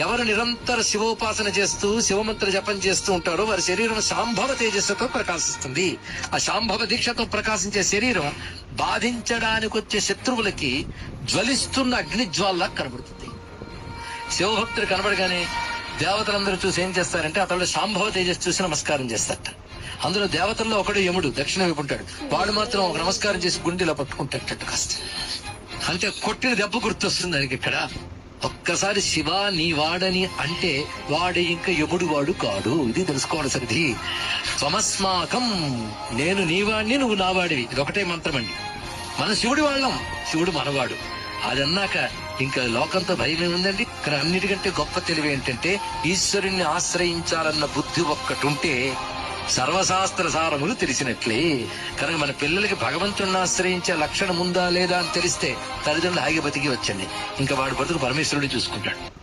ఎవరు నిరంతర శివోపాసన చేస్తూ శివమంత్ర జపం చేస్తూ ఉంటారో వారి శరీరం శాంభవ తేజస్సుతో ప్రకాశిస్తుంది. ఆ శాంభవ దీక్షతో ప్రకాశించే శరీరం బాధించడానికి వచ్చే శత్రువులకి జ్వలిస్తున్న అగ్ని జ్వాల్లా కనబడుతుంది. శివభక్తుడు కనబడగానే దేవతలందరూ చూసి ఏం చేస్తారంటే అతడు శాంభవ తేజస్సు చూసి నమస్కారం చేస్తారట. అందులో దేవతల్లో ఒకడు యముడు దక్షిణ వైపు ఉంటాడు. వాడు మాత్రం ఒక నమస్కారం చేసి గుండెలో పట్టుకుంటాడు కాస్త. అంటే కొట్టిన దెబ్బ గుర్తొస్తుంది దానికి. ఇక్కడ ఒక్కసారి శివ నీ వాడని అంటే వాడు ఇంకా యముడు వాడు కాడు. ఇది తెలుసుకోవాల్సింది. త్వమస్మాకం, నేను నీవాడిని నువ్వు నావాడివి. ఇది ఒకటే మంత్రం అండి. మన శివుడి వాళ్ళం, శివుడు మనవాడు. అది అన్నాక ఇంకా లోకంతో భయం ఏముందండి. ఇక్కడ అన్నిటికంటే గొప్ప తెలివి ఏంటంటే ఈశ్వరుణ్ణి ఆశ్రయించాలన్న బుద్ధి ఒక్కటి ఉంటే సర్వశాస్త్ర సారములు తెలిసినట్లే. కనుక మన పిల్లలకి భగవంతుడిని ఆశ్రయించే లక్షణం ఉందా లేదా అని తెలిస్తే తల్లిదండ్రులు హాయిగా బతికి వచ్చండి. ఇంకా వాడు బతుకు పరమేశ్వరుడు చూసుకుంటాడు.